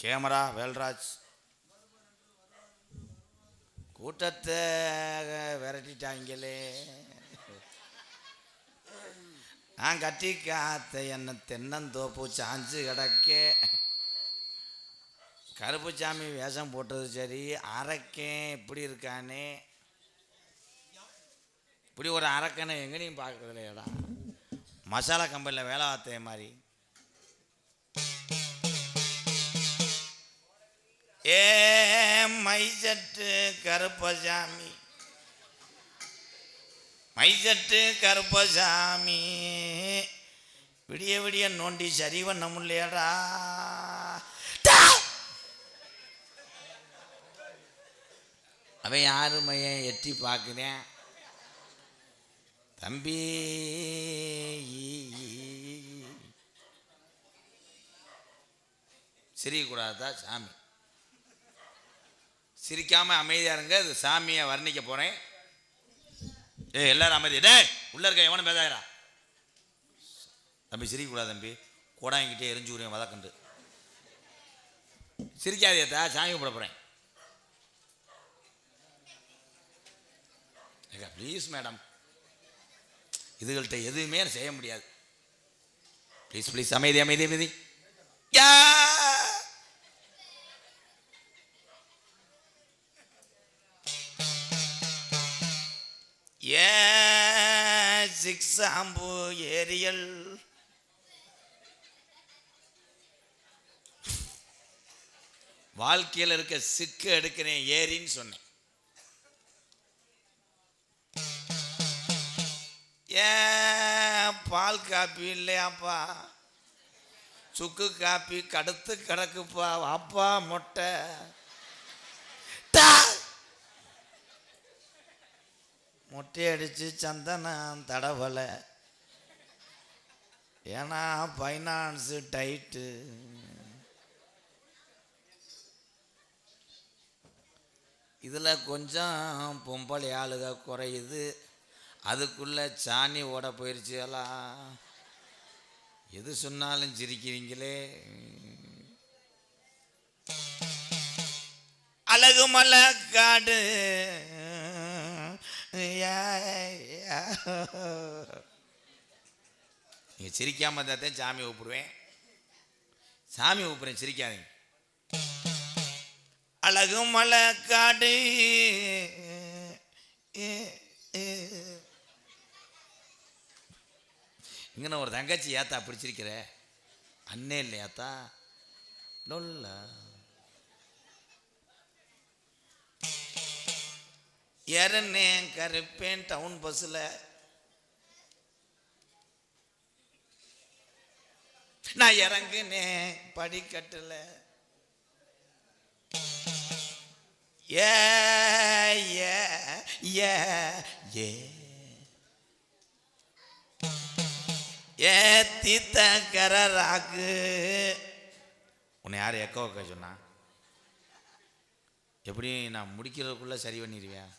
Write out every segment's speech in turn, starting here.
Camera Velraj கூட்டத்தை விரட்டிட்டாங்களே. நான் கட்டி காத்த என்ன தென்னந்தோப்பு சாஞ்சு கிடக்கே. கருப்புச்சாமி வேஷம் போட்டது சரி, அரக்கேன் இப்படி இருக்கானே. இப்படி ஒரு அரக்கனை எங்கேயும் பார்க்கறது இல்லையடா. மசாலா கம்பெனியில் வேலை பார்த்தே மாதிரி. ஏ மைசட்டு கருப்பசாமி, மைசட்டு கருப்பசாமி, விடிய விடிய நோண்டி சரி பண்ண முடியலடா. அவன் யாரு மையன் எட்டி பார்க்குறேன். தம்பி சிரிக்கக்கூடாதா சாமி? சிரிக்காம அமைதியா இருங்க. இது சாமியை வர்ணிக்க போறேன். எல்லாரும் அமைதி. டே உள்ள இருக்க எவனும் பேசாயிரா. தம்பி சிரிக்கக்கூடாது தம்பி, கோடாங்கிட்டே எரிஞ்சு விடுவேன் வதக்கண்டு. சிரிக்காதேத்தா, சாமி போட போறேன். ப்ளீஸ் மேடம், இதுகள்கிட்ட எதுவுமே செய்ய முடியாது. ப்ளீஸ் ப்ளீஸ் அமைதி அமைதி அமைதி. ஏ சிக்ஸாம்பு ஏரியல் வாழ்க்கையில் இருக்க சிக்கு எடுக்கிறேன் ஏரின்னு சொன்னேன். ஏன் பால் காப்பி இல்லையாப்பா, சுக்கு காப்பி கடுத்து கிடக்குப்பா, வாப்பா மொட்டை. மொட்டை அடித்து சந்தனம் தடவலை, ஏன்னா ஃபைனான்ஸு டைட்டு. இதில் கொஞ்சம் பொம்பளை ஆளுக குறையுது, அதுக்குள்ளே சாணி ஓட போயிடுச்சுலாம். எது சொன்னாலும் சிரிக்கிறீங்களே. அழகு மலை காடு நீங்கள் சிரிக்காம இருந்தால் சாமி கூப்பிடுவேன். சாமி கூப்பிடுறேன், சிரிக்காதீங்க. அழகு மலை காடு இங்கே ஒரு தங்கச்சி ஏத்தா பிடிச்சிருக்கிற அண்ணே இல்லையாத்தா நொல்ல. இறனேன் கருப்பேன் டவுன் பஸ்ஸில், நான் இறங்குனேன் படிக்கட்டில். ஏ ஏ ஏ ஏ ஏ தீத்த கராக்கு. உன்னை யார் எக்க வைக்க சொன்னா? எப்படி நான் முடிக்கிறதுக்குள்ளே சரி பண்ணிடுவேன்.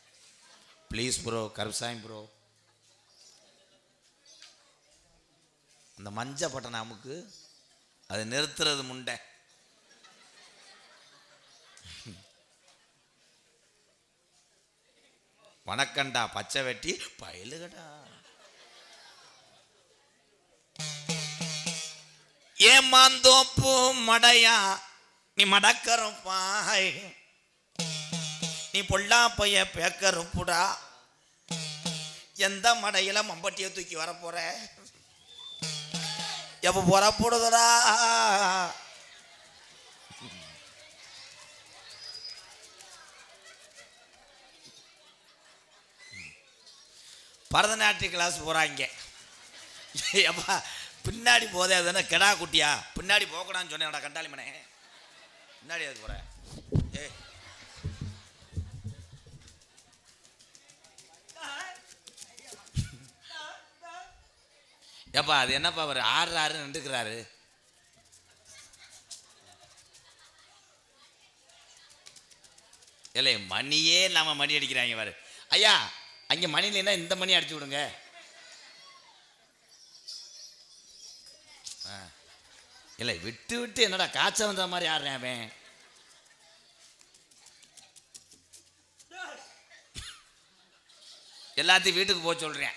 ப்ளீஸ் ப்ரோ, கருப்சாமி ப்ரோ, அந்த மஞ்ச பட்டனை அமுக்கு, அது நிறுத்துறது முண்டை. வணக்கண்டா பச்சை வெட்டி பயிலுகடா. ஏமாந்தோப்பு மடையா நீ மடக்கருப்பாய், நீ பொல்லா பைய பேக்கருப்புடா. எந்த மடையில மம்பட்டியை தூக்கி வரப்போற? எப்ப புறப்படுதுடா? பரதநாட்டிய கிளாஸ் போறாங்க. எப்பா பின்னாடி போதே அதுனா கெடா குட்டியா, பின்னாடி போகக்கூடாதுன்னு சொன்னேன்டா கண்டாளி மனே. பின்னாடி அது போற. ஏ எப்பா அது என்னப்பா அவர் ஆடுறாரு நின்றுக்கிறாரு. இல்லை மணியே இல்லாமல் மணி அடிக்கிறாங்க பாரு. ஐயா அங்கே மணி இல்லைன்னா இந்த மணி அடிச்சு விடுங்க. இல்லை விட்டு விட்டு என்னடா காய்ச்சல் வந்த மாதிரி ஆடுறேன் அவன். எல்லாத்தையும் வீட்டுக்கு போக சொல்கிறேன்.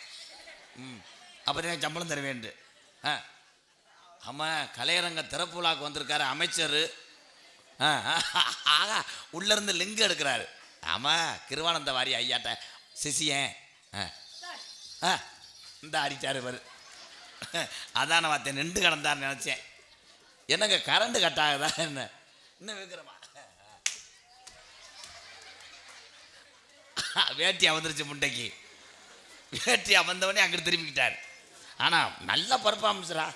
அப்போ தான் சம்பளம் தருவேன்ட்டு. ஆமாம், கலையரங்க திறப்பு விழாவுக்கு வந்திருக்காரு அமைச்சர். ஆகா, உள்ளேருந்து லிங்க் எடுக்கிறாரு. ஆமாம், கிருவானந்த வாரி ஐயாட்ட சிசியன் இந்த அடித்தார் பாரு. அதான் நான் பார்த்தேன், நின்று கிடந்தான்னு நினச்சேன். என்னங்க கரண்ட் கட் ஆகுதா என்ன? இன்னும் வைக்கிறோமா? வேட்டி அவந்துருச்சு முண்டைக்கு. வேட்டி அவந்தவனே அங்கிட்டு திரும்பிக்கிட்டார். ஆனால் நல்ல பர்ஃபார்மன்ஸ்ரா.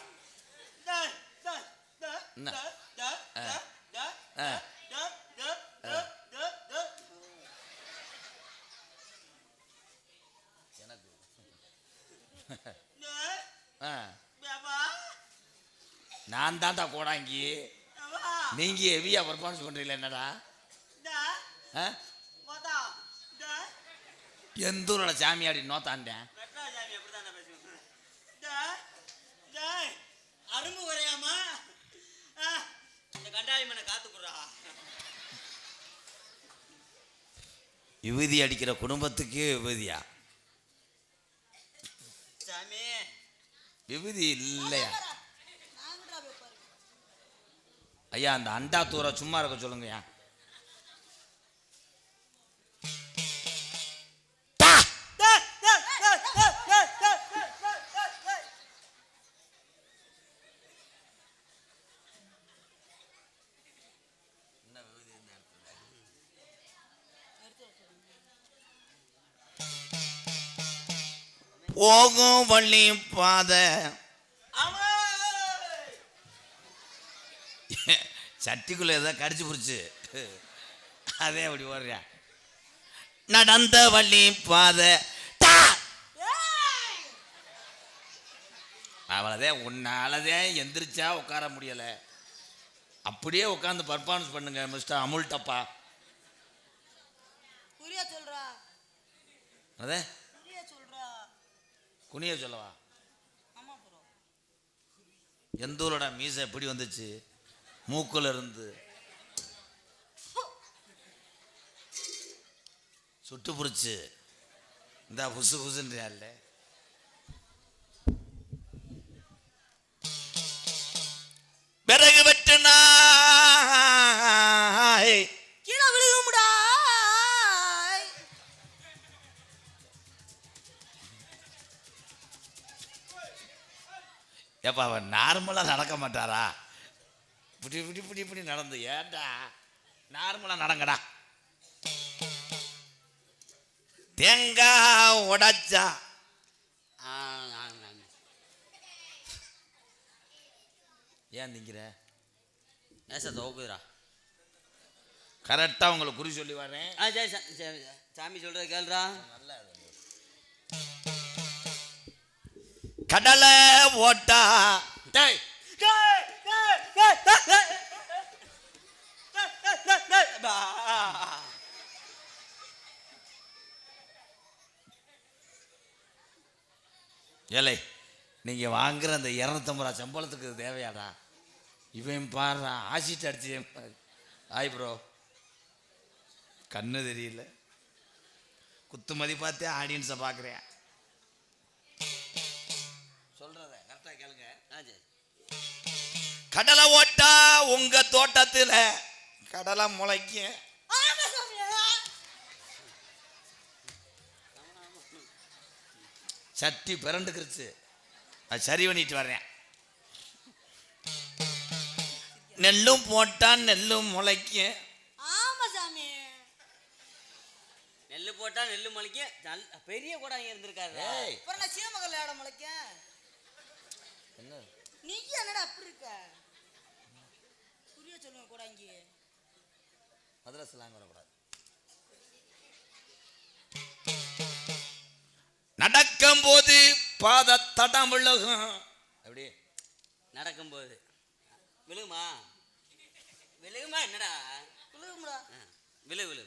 நான் தான்டா கோடாங்கி, நீங்க ஹெவியா பர்ஃபார்மன்ஸ் பண்றீங்களா என்னடா? எந்த ஊரோட சாமியாடி நோத்தாண்டேன் அரும்பு குறையாமா இந்த கண்டாளி மண்ணை காத்துக்குறா. விபூதி அடிக்கிற குடும்பத்துக்கே விபூதியா? சாமி விபூதி இல்லையா ஐயா? அந்த அண்டா தூர சும்மா இருக்க சொல்லுங்கய்யா. போகும் வள்ளி பாதை சட்டிக்குள்ள ஏதோ கடிச்சு புடிச்சு அதே அப்படி ஓடுறியா? நடந்த வள்ளி பாதை அவ்வளோதே. உன்னாலதே எந்திரிச்சா உட்கார முடியல. அப்படியே உட்காந்து பர்ஃபார்மன்ஸ் பண்ணுங்க மிஸ்டர் அமுல் டப்பா. அதே குனிய சொல்லவா? எந்த ஊரோட மீசை எப்படி வந்துச்சு? மூக்குல இருந்து சுட்டு புடிச்சு இந்த புசு புசுன்றியால பிறகு வெட்டுனா கீழே விழுகும்டா. ஏப்பா அவன் நார்மலாக நடக்க மாட்டாரா? இப்படி இப்படி இப்படி இப்படி நடந்து ஏன்டா நார்மலாக நடங்கடா. தேங்காய் உடைச்சா ஏன் திங்கிற? நேச தோக்குதுடா. கரெக்டாக உங்களை குறி சொல்லி வரேன். சரி சாமி சொல்றது கேள்றா. நல்லா கடலை ஓட்டா ஏலை, நீங்க வாங்குற அந்த 250 ரூபா சம்பளத்துக்கு தேவையாடா? இவன் பாரு ஆசிட் அடிச்சு. ஆய் ப்ரோ, கண்ணு தெரியல, குத்து மதி பார்த்தே ஆடியன்ஸை பார்க்குறேன். சொல்றத கரெக்டாக கேளுங்க. கடலை ஓட்டா உங்க தோட்டத்தில் கடலை முளைக்கும். சட்டி பிறண்டுக்கிருச்சு, அது சரி பண்ணிட்டு வர்றேன். நெல்லும் போட்டான் நெல்லும் முளைக்கும். ஆமா சாமி, நெல்லு போட்டா நெல்லு முளைக்கும். பெரிய கூட அங்க இருந்திருக்காரு. அப்புறம் நான் சீமகல்ல ஆட முளைக்க. என்ன நீ என்னடா அப்படி இருக்க? புரிய சொல்லுங்க கூட அங்க மதுரை ஸ்லாங் வரக்கூடாது. நடக்கும் போது பாத தடம் விழுகும். அப்படி நடக்கும் போது விழுகுமா? விழுகுமா? என்னடா விழுகும்டா. விழு விழு.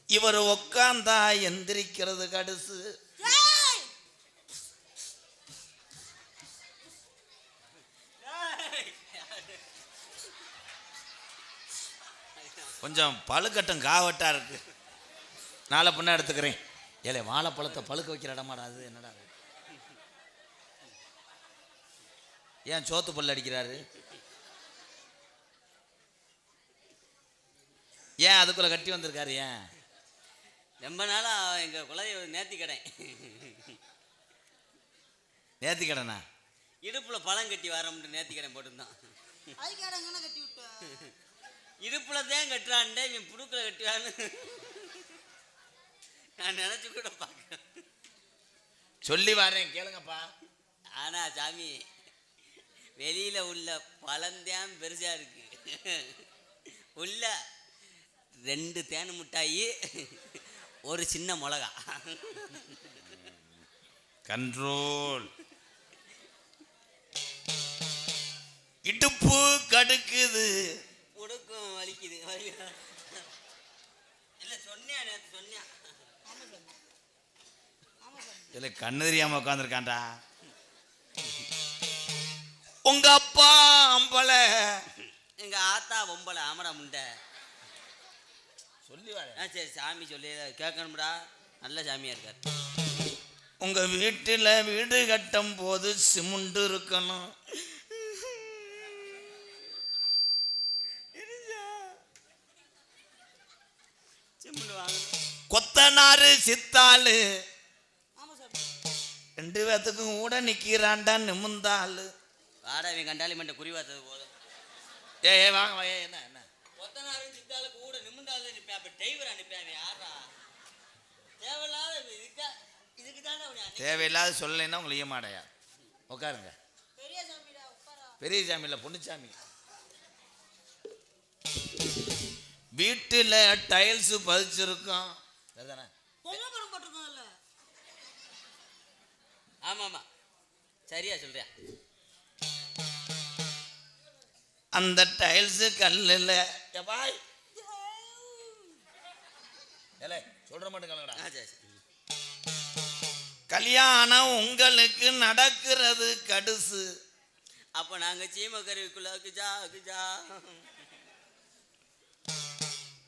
இவர் உக்காந்தா எந்திரிக்கிறது கடுசு. கொஞ்சம் பழுக்கட்டும், காவட்டா இருக்கு. நாளை பின்ன எடுத்துக்கிறேன். ஏலே வாழைப்பழத்தை பழுக்க வைக்கிற இடமாடா அது, என்னடா அது? ஏன் சோத்து பல்லு அடிக்கிறாரு? ஏன் அதுக்குள்ள கட்டி வந்திருக்காரு? ஏன் ரொம்ப நாளா எங்க குலதெய்வ நேர்த்தி கடை. நேர்த்தி கடனா? இடுப்புல பழம் கட்டி வரமுட்டு நேர்த்தி கடை போட்டுருந்தான். கட்டி விட்ட இடுப்புல தான் கட்டுறான்டே, இவன் புடுக்குல கட்டுவான்னு நான் நினைச்சு கூட பார்க்கிறேன். சொல்லி வரேன் கேளுங்கப்பா. ஆனா சாமி, வெளியில உள்ள பழந்தான் பெருசா இருக்கு. உள்ள 2 தேன் மிட்டாயி, ஒரு சின்ன மிளகா. கண்ட்ரோல். இடுப்பு கடுக்குது, உடுக்கும் வலிக்குது. இல்ல சொன்னியா, நேற்று சொன்னியா? இல்ல கண்ணு தெரியாம உட்காந்துருக்கான்டா. உங்க அப்பா அம்பல, எங்க ஆத்தா பொம்பளை. ஆமடா முண்டை. சொல்லி வர. சரி சாமி சொல்லி கேட்கணும்டா. நல்ல சாமியா இருக்கார். உங்க வீட்டுல வீடு கட்டும் போது சிமெண்ட் இருக்கணும். கொத்தனாரு சித்தாளு 2 பேத்துக்கும் கூட நிக்கிறான்டா நிமிந்தாளு. வாடா, இவன் கண்டாலி மண்டை குறிவாத்தது போதும். ஏ வாங்க. என்ன என்ன கொத்தனாரும் சித்தாளுக்கு கூட நிமிந்தாலும் நிற்பேன். அப்ப டிரைவர் அனுப்பேன். யாரா தேவையில்லாத இதுக்கு தானே தேவையில்லாத சொல்லலைன்னா உங்களுக்கு ஈமாடையா? உட்காருங்க. பெரிய சாமி இல்லை, பொண்ணுச்சாமி. வீட்டுல டைல்ஸ் பதிச்சிருக்கோம். ஆமா ஆமா, சரியா சொல்றியா? அந்த டைல்ஸ் கல்லுல சொல்ற மாட்டேங்க. கல்யாணம் உங்களுக்கு நடக்கிறது கடுசு. அப்ப நாங்க சீமக்கருவிக்குள்ள குஜா குஜா.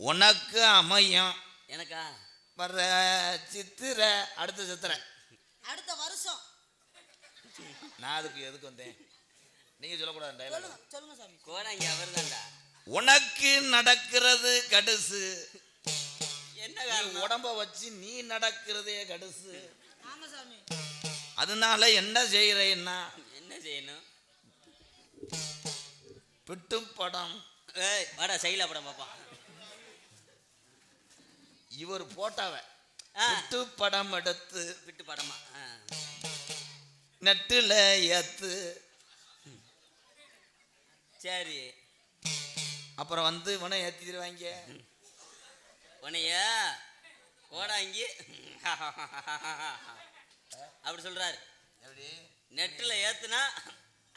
உனக்கு அமையும். எனக்கா? வர்ற சித்திரை, அடுத்த சித்திரை, அடுத்த வருஷம். நான் அதுக்கு எதுக்கு வந்தேன்? நீங்க சொல்லக்கூடாது. சொல்லுங்க சாமி. கோடாங்க அவர் தான்டா. உனக்கு நடக்கிறது கடுசு. என்ன உடம்ப வச்சு நீ நடக்கிறதே கடுசு. ஆமா சாமி. அதனால என்ன செய்யறேன்னா, என்ன செய்யணும்? பிட்டு படம். வாடா சைலா படம் பாப்பா. இவர் போட்டாவ பிட்டு படம் எடுத்து, பிட்டு படமா நெட்டுல ஏத்து. சரி, அப்புறம் வந்து இவனை ஏத்திடுவாங்க. உனைய கோடாங்கி அப்படி சொல்றாரு. நெட்டுல ஏத்துனா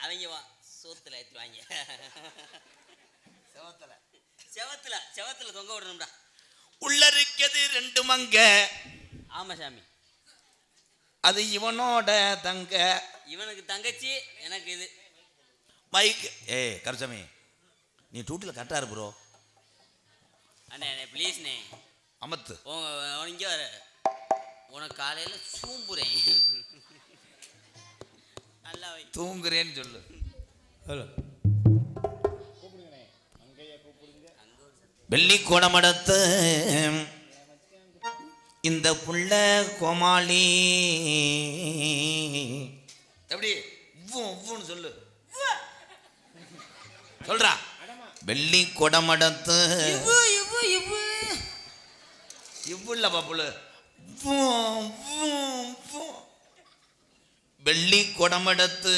அவங்க சோத்துல ஏத்துவாங்க. செவத்துல தொங்க விடணும்டா. உள்ள இருக்கிறது 2 மங்க. ஆமா சாமி. அது இவனோட தங்க. இவனுக்கு தங்கச்சி, எனக்கு இது மைக். கருசாமி, நீ டூட்டில கரெக்டா இரு ப்ரோ. அண்ணே ப்ளீஸ்ண்ணே அமத்து. இங்கே வர. உனக்கு காலையில் சூம்புறேன். நல்லா தூங்குறேன்னு சொல்லு. ஹலோ, வெள்ளி கோடமடத்து இந்த புள்ள கோமாளி. எப்படி உவ்வுன்னு சொல்லு. சொல்றா. வெள்ளி கொடமடத்து இவ்வுள்ள பாப்புல. வெள்ளி கொடமடத்து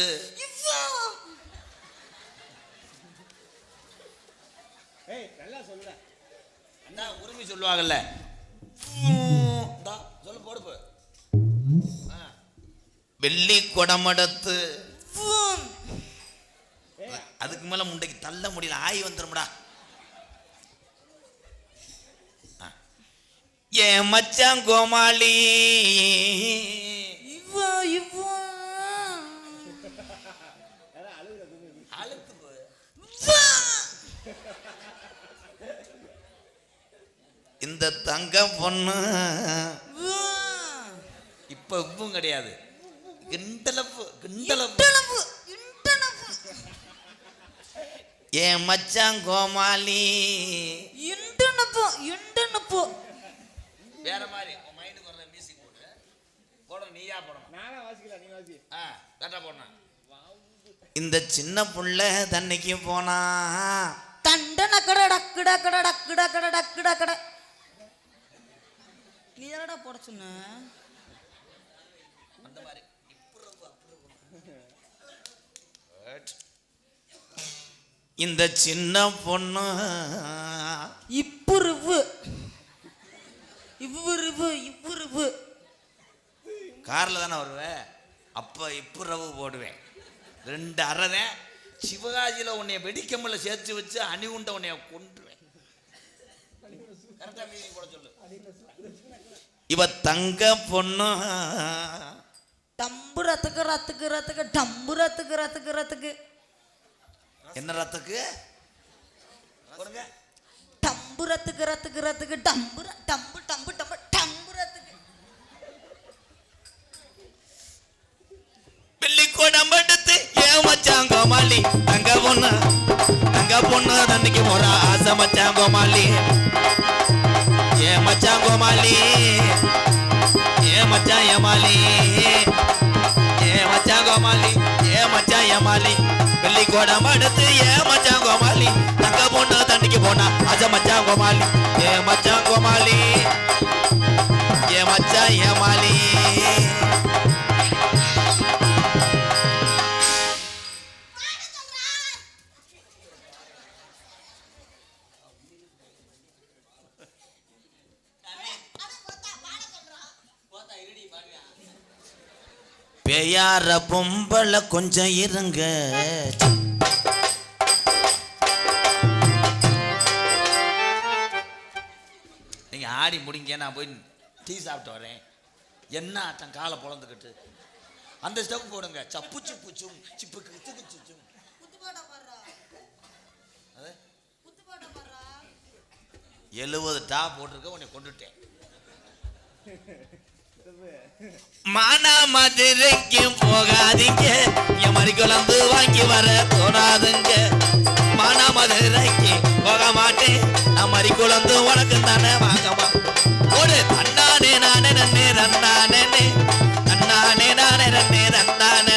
உரிமை சொல்லுவாங்கல்ல. சொல்லு போடுப்பு. வெள்ளி கொடமடத்து. அதுக்கு மேல முண்டைக்கு தள்ள முடியல, ஆய் வந்துரும்டா. ஏன் மச்சான் கோமாளி. இந்த தங்க பொண்ணு இப்ப உப்பும் கிடையாது, கிண்டலப்பு கிண்டலப்பு. என் மச்சான் கோமாளி வேற மாதிரி உன் மைண்டுக்கு வர மியூசிக் போட்டு போடணும். நீயா போடணும். நானே வாசிக்கல, நீ வாசி. கரெக்டா போடணும். இந்த சின்ன புள்ள தண்ணிக்கு போனா தண்டன கட டக்கு டக்கட டக்கு டக்கட டக்கு டக்கட. நீ என்னடா போட சொன்ன? அந்த மாதிரி இந்த சின்ன பொண்ணு இப்புருவு இவ்வுருவு இவ்வுருவு. கார்ல தானே வருவேன், அப்ப இப்புறவு போடுவேன். 2 அறதேன் சிவகாசியில் உன்னைய வெடிக்கம்பல சேர்த்து வச்சு அணி உண்ட உன்னைய கொண்டுருவேன். போட சொல்லு. இவ தங்க பொண்ணு டம்பு ரத்துக்கு ரத்துக்கு ரத்துக்கு டம்பு ரத்துக்கு ரத்துக்கு ரத்துக்கு. என்ன ரத்துக்கு? டம்பு ரத்துக்கு ரத்துக்கு ரத்துக்கு டம்பு டம்பு டம்பு டம்பு டம்பு ரத்துக்கு. வெள்ளிக்கோடம் எடுத்து ஏன் மச்சான் கோமாளி தங்க பொண்ணு தண்ணிக்கு போறா ஆசை மச்சான் கோமாளி. ஏன் மச்சான் கோமாளி, ஏன் மச்சான் ஏமாளி, ஏன் மச்சான் கோமாளி, ஏன் மச்சான் ஏமாளி. வெள்ளிக்கோடம் எடுத்து ஏன் மச்சான் கோமாளி தங்க பொண்ணு தண்ணிக்கு போனா ஆசை மச்சான் கோமாளி. ஏன் மச்சான் கோமாளி, ஏன் மச்சான் ஏமாளி. பெயார பொம்பளை கொஞ்சம் இருங்க. நீங்க ஆடி முடிங்க, நான் போய் டீ சாப்பிட்டு வரேன். என்ன ஆட்டம் காலை பொழந்துக்கிட்டு அந்த ஸ்டெப் போடுங்க. சப்பு சிப்பு சும் சிப்புக்கு சிப்பு சும் 70 டாப் போட்டிருக்க உன்னை கொண்டுட்டேன். மானா மதுரைக்கு போகாதீங்க, என் மறிக்குழந்து வாங்கி வர தோணாதுங்க. மானா மதுரைக்கு போக மாட்டேன், நான் மறிக்குழந்து உனக்கு தானே வாங்கமா. ஒரு தன்னானே நானே நன்னே ரன்னானே தன்னானே நானே நன்னே ரன்னானே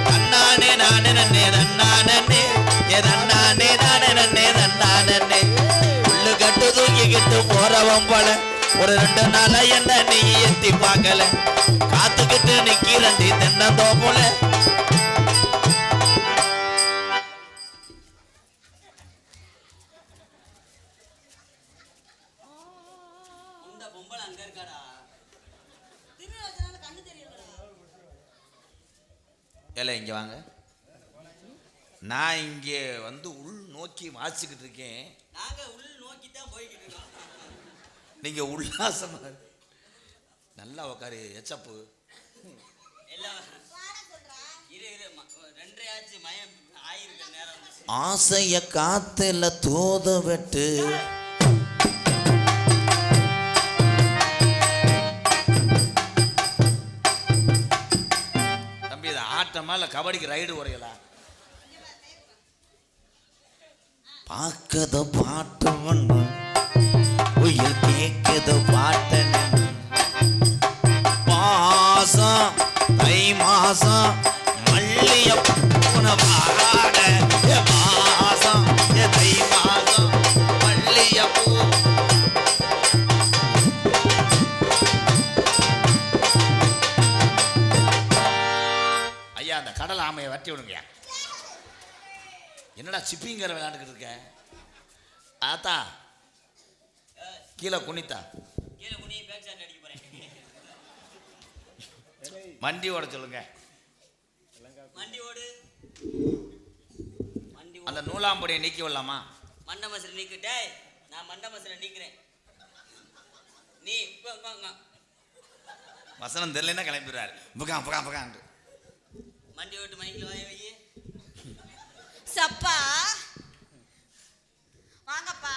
தன்னானே நானே நன்னே ரன்னானே ஏ தன்னானே நானே நன்னே ரன்னானே. புல்லு கட்டு தூக்கிக்கிட்டு போறவன் போல ஒரு 2 நாளா என்ன நீ எத்தி பார்க்கல. காத்துக்கிட்டு நிக்கிறண்டி தென்னந்தோப்புல. ஏல இங்க வாங்க. நான் இங்கே வந்து உள் நோக்கி வாசிக்கிட்டு இருக்கேன். நாங்க உள் நோக்கி தான் போய்கிட்டு இருக்கோம். நீங்க உல்லாசமா நல்லா உக்காரு. எச்சப்பு ஆசைய காத்துல தோத வெட்டு. தம்பி இது ஆட்டமா இல்ல கபடிக்கு ரைடு உரையலா? பார்க்கத பாட்டு ஒண்ணு உயிர் கேட்குது பாட்டு. மாசம் தை மாசம் மல்லிய பூனவாட மாசம் தை மாசம் மல்லிய பூ. ஐயா அந்த கடல் ஆமையை வட்டி விடுங்க. என்னடா சிப்பிங்கிற விளையாண்டுக்கிட்டு இருக்க? ஆத்தா கீழே குனித்தா மண்டி ஓட சொல்லுங்க. அந்த நூலாம்படியை நீக்கி விடலாமா? மண்ட மசரை நீக்கிட்டே. நான் மண்ட மசரை நீக்கிறேன். நீ வசனம் தெரியலன்னா கிளம்பிடுறாரு. புகா புகா புகான்ட்டு மண்டி ஓட்டு மைக்கில் வாய வை. சப்பா வாங்கப்பா.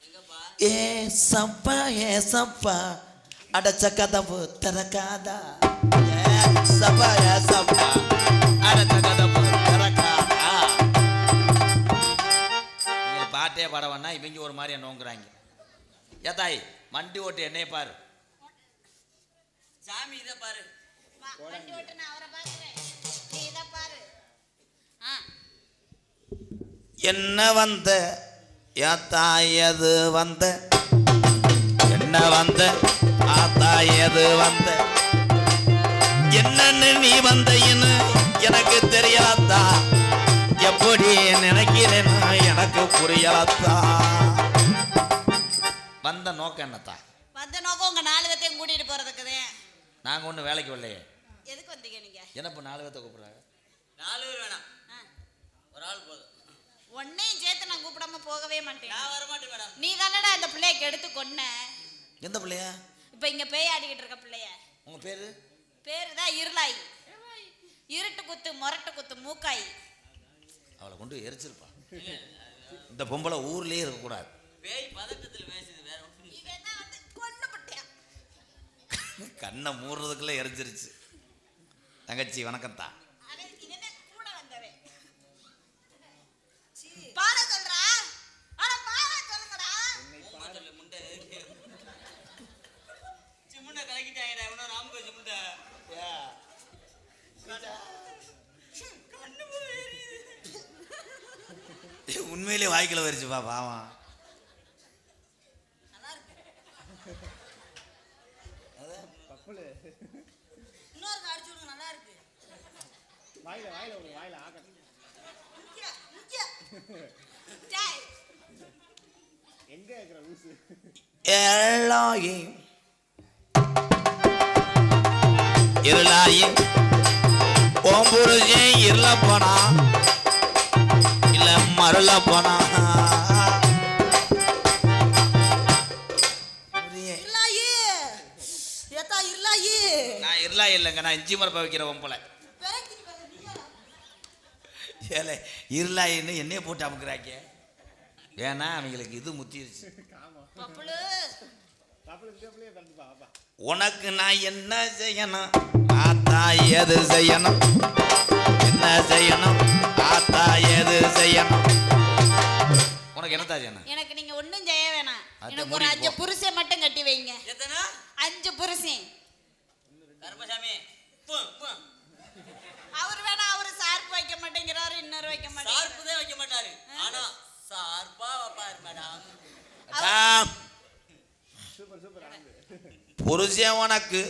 எங்கப்பா ஏசப்பா ஏசப்பா அடைச்ச கதவு திறக்காதா ஏசப்பா ஏசப்பா அடைச்ச கதவு திறக்காதா. நீங்க பாட்டே பாட வேணா இவங்க ஒரு மாதிரி நோங்குறாங்க. ஏதாய் வண்டி ஓட்டு என்னைய பாரு சாமி இதை பாரு. வண்டி ஓட்டு நான் அவரை பார்க்கிறேன், நீ இதை பாரு. என்ன வந்த யாத்தாயது வந்த என்ன வந்த ஆத்தாயது வந்த என்னன்னு நீ வந்தன்னு எனக்கு தெரியலத்தா எப்படி நினைக்கிறேன்னு எனக்கு புரியலத்தா. வந்த நோக்கம் என்னத்தா? வந்த நோக்கம் உங்க 4 பேத்தையும் கூட்டிட்டு போறதுக்குதே. நாங்க ஒன்றும் வேலைக்கு வரலையே. எதுக்கு வந்தீங்க நீங்க? என்ன இப்போ 4 பேர்த்த கூப்பிடுறாங்க? 4 பேர் வேணாம், ஒரு ஆள் போதும். ஒன்னையும் சேர்த்து நான் கூப்பிடாம போகவே மாட்டேன். நான் வர மாட்டேன் மேடம். நீ தானடா இந்த பிள்ளைய கெடுத்து கொன்ன. எந்த பிள்ளையா? இப்ப இங்க பேய் ஆடிக்கிட்டு இருக்க பிள்ளைய. உங்க பேரு? பேரு தான் இருளாய். இருட்டு குத்து மொரட்டு குத்து மூக்காய். அவளை கொண்டு எரிச்சிருப்பா. இந்த பொம்பளை ஊர்லயே இருக்கக்கூடாது. பேய் பதட்டத்தில் பேசுது வேற ஒன்றும். இவன் தான் வந்து கொன்னுபட்டியா. கண்ணை மூடுறதுக்குள்ள எரிஞ்சிருச்சு. தங்கச்சி வணக்கம் தான். அவன் இவன் கூட வந்தவன். பாட சொல்றா. அட பாட சொல்லுங்கடா. சொல்லு முண்டை சிமுண்டை கலக்கிட்டாங்கடா. இவனோ ராமுக சிமுண்டை உண்மையிலே வாய்க்கில வரிச்சுப்பா பாவம். இன்னொரு அடிச்சு விடுங்க, நல்லா இருக்கு. வாயில ஆக டேய், எங்க இருக்கிற ஊசு ஏழாயி இருளாயி ஓம்புருஜே இருள போனா இல்ல மருள போனா. இருளாயி. ஏத்தா இருளாயி. நான் இருளா இல்லைங்க, நான் இஞ்சி மரப்ப வைக்கிற பொம்பளை. பெரக்கிட்டு வர நீயா? ஏலே இருளாயின்னு என்னைய போட்டு அமுக்குறாங்க. ஏன்னா அவங்களுக்கு இது முத்திருச்சு. பப்புளு. உனக்கு நான் என்ன செய்யணும் ஆத்தா எது செய்யணும், என்ன செய்யணும் ஆத்தா எது செய்யணும். உனக்கு என்னத்தா செய்யணும்? எனக்கு நீங்க ஒண்ணும் செய்ய வேணாம். அத்தை எனக்கு ஒரு மூடிட்டு 5 புருஷன் மட்டும் கட்டி வைங்க. எத்தனை? 5 புருஷன். கருமசாமி அவர் வேணா, அவரு சார்பு வைக்க மாட்டேங்கிறாரு, இன்னொரு வைக்க சார்பு மாட்டேங்கிறாரு. தான் வைக்க மாட்டாரு, ஆனா சார்பா வைப்பாரு மேடம். புருஷன் உனக்கு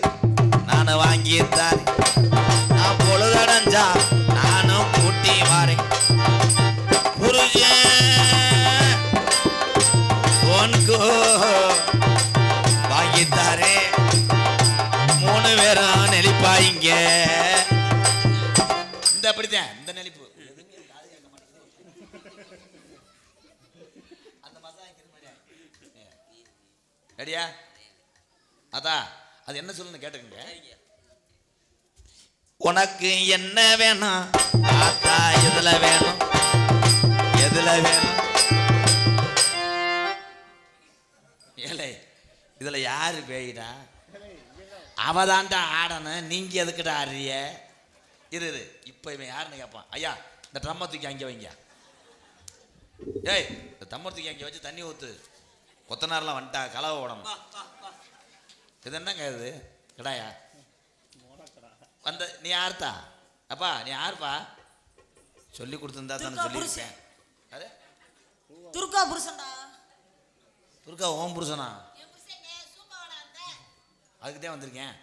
நான் வாங்கித்தான், நான் பொழுதடைஞ்சா நானும் கூட்டி வாரேன். புருஷன் உனக்கு வாங்கித்தாரே, 3 பேரும் நெளிப்பாயிங்க. இந்த அப்படித்தான் இந்த நெளிப்பு. ரெடியா? அதான் அது என்ன சொல்லுன்னு கேட்டுக்கங்க. உனக்கு என்ன வேணும் ஆத்தா, எதுல வேணும் எதுல வேணும்? ஏலே இதுல யாரு பேயிடா? அவதான்டா ஆடணும், நீங்க எதுக்கிட்ட ஆடுறிய? இரு இப்ப இவன் யாருன்னு கேட்பான். ஐயா இந்த ட்ரம்மை தூக்கி அங்கே வைங்க. ஏய் இந்த தம்மை தூக்கி அங்கே வச்சு தண்ணி ஊத்து. கொத்தனாரெலாம் வந்துட்டா கலவை ஓடணும். இது என்னங்க இது கடாயா வந்த? நீ யாருத்தா? அப்பா நீ யாருப்பா? சொல்லி கொடுத்துருந்தா தானே சொல்லியிருக்கேன். அது துர்கா புருஷன்டா. துர்கா ஓம் புருஷனா? என் புருஷன் சூப்பாவோட வந்த. அதுக்கு தான் வந்திருக்கேன்.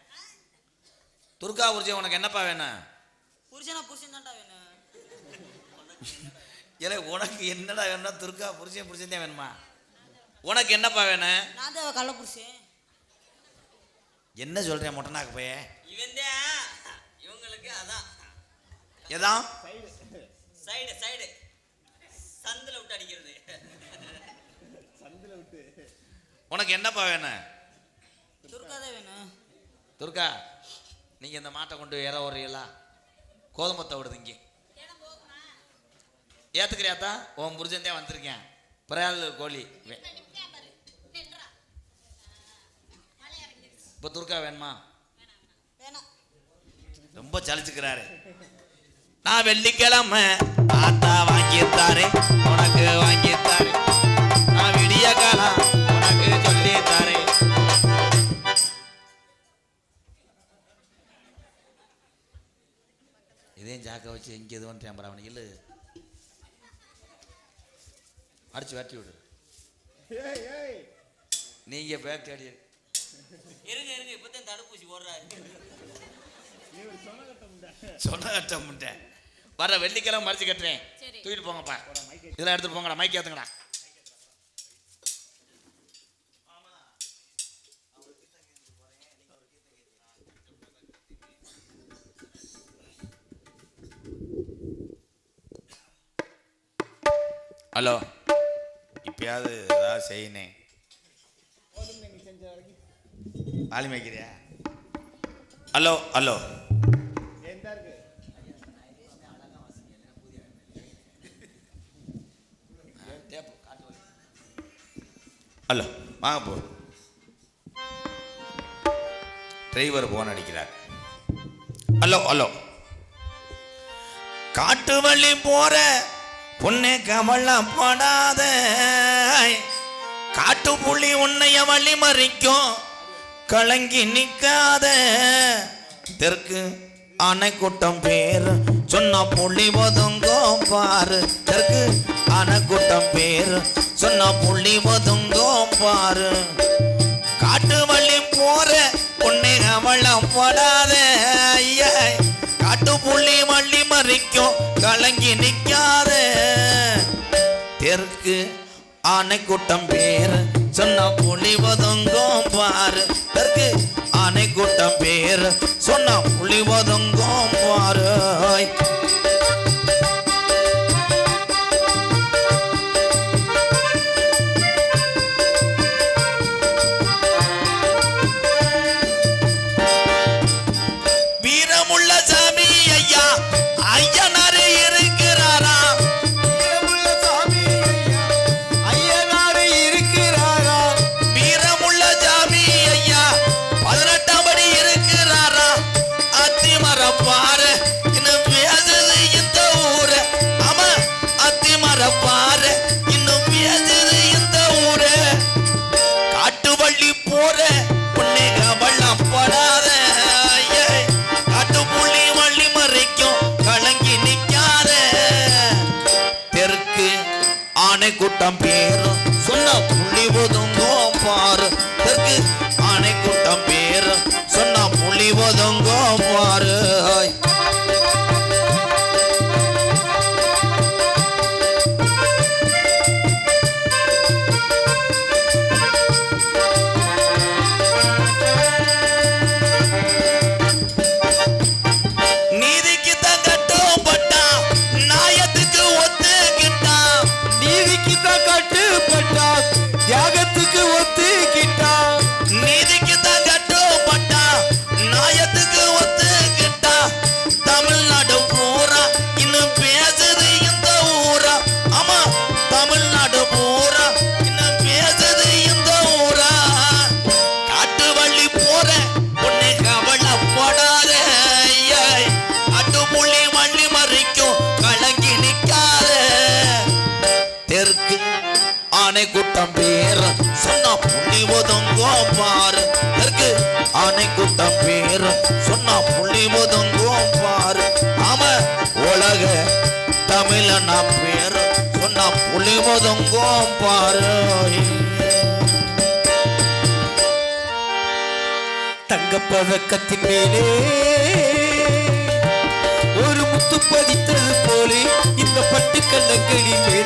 துர்கா புருஷன் உனக்கு என்னப்பா வேணும்? புருஷன் தான்டா வேணும். இல்லை உனக்கு என்னடா வேணும்னா துர்கா புருஷன் தான் வேணுமா? உனக்கு என்னப்பா வேணும்? நான் தான் கள்ள புருஷன். என்ன சொல்றேன் மொட்டனாக்கு போய? இவன் தான் இவங்களுக்கு அதான் எதான் சைடு சந்தில விட்டு அடிக்கிறது. உனக்கு என்னப்பா வேணும்? துர்கா தான் வேணும். துர்கா நீங்க இந்த மாட்டை கொண்டு ஏற ஓடுறீங்களா? கோதுமத்தை விடுதுங்க ஏத்துக்கிறியாத்தா? உன் புருஷன் தான் வந்திருக்கேன். பிரயால் கோழி இப்போ துர்கா வேணுமா? வேணாம். ரொம்ப சலிச்சுக்கிறாரு. நான் வெள்ளிக்கிழமை ஆத்தா வாங்கித்தாரே உனக்கு வாங்கித்தாரே, நான் விடிய காலம் உனக்கு சொல்லித்தாரே. இதையும் ஜாக்க வச்சு எங்க இது வந்துட்டேன் அவனுக்கு இல்லை அடிச்சு வெட்டி விடு. நீங்க பேக் தேடி இருங்க இப்பதான் தடுப்பூசி போடுறாரு. சொன்ன கட்ட முட்டை வர வெள்ளிக்கிழமை மறைச்சு கட்டுறேன். சரி. தூக்கிட்டு போங்கப்பா, இதெல்லாம் எடுத்துட்டு போங்கடா, மைக் ஏத்துங்கடா. ஹலோ, இப்பயாவது ஏதாவது செய்யணே. ஆளி மேய்க்கிறியா? ஹலோ ஹலோ, ஹலோ வாங்க போ. டிரைவர் போன் அடிக்கிறார். ஹலோ ஹலோ, காட்டு வழி போற பொண்ணே கவலைப்படாத, காட்டு புள்ளி உன்னைய வழி மறிக்கும் கலங்கி நிக்காத, தெற்கு அணைக்கூட்டம் பேர் சொன்ன புள்ளி ஒதுங்கோ பாரு, தெற்கு அணைக்கூட்டம் பேர் சொன்ன புள்ளி ஒதுங்கோ பாரு, காட்டு வழி போற பொண்ணே கவலைப்படாத, காட்டு புள்ளி வள்ளி மறிக்கும் கலங்கி நிக்காத, தெற்கு ஆனைக்கூட்டம் பேர் சொன்ன புலி ஒதுங்கும் பாரு, தெற்கு ஆனைக்கூட்டம் பேர் சொன்ன புலி ஒதுங்கும் பாரு. வீரமுள்ள சாமி ஐயா ஐயனாரு இருக்கிறாரா, வீரமுள்ள சாமி ஐயனாரு இருக்கிறாரா, வீரமுள்ள சாமி ஐயா 18ஆம் படி இருக்கிறாரா, அத்திமரப்பாரு இன்னும் பேசுது இந்த ஊரு, ஆமா அத்திமரப்பாரு இன்னும் பேசுது இந்த ஊரு, காட்டு வள்ளி போற பொண்ணே கவலைப்படாத, கூட்டம் பேரும் சொன்ன புள்ளி ஒதுங்கோ பாரு, தெற்கு ஆனைக்கூட்டம் பேரும் சொன்ன புள்ளி ஒதுங்கோ பாரு. நீதிக்கு தான் கட்டுப்பட்டா நாயத்துக்கு ஒத்துக்கிட்டா, நீதிக்கு தான் கட்டுப்பட்டா தியாகத்துக்கு ஒத்துக்கிட்டா, நீதிக்கு தான் கட்டுப்பட்டா நாயத்துக்கு ஒத்துக்கிட்டா, தமிழ்நாடு பூரா இன்னும் பேசுது இந்த ஊரா, ஆமா தமிழ்நாடு பூரா இன்னும் பேசுது இந்த ஊரா, காட்டு வள்ளி போற பொண்ணு கவலைப்படாத, காட்டு புள்ளி வள்ளி மறிக்கும் கலங்கி நிக்காத, தெற்கு ஆனைக்கூட்டம் பேர் சொன்ன புள்ளி ஒதுங்கோ பாரு, தெற்கு ஆனைக்கூட்டம் பேர் சொன்ன புள்ளி ஒதுங்கோ பாரு, ஆமா உலக தமிழன பேர் சொன்ன புள்ளி ஒதுங்கோ பாரு. தங்கப்பதக்கத்தின் மேலே ஒரு முத்து பதித்தது போலே இந்த பட்டு கண்ணங்களின் மேல்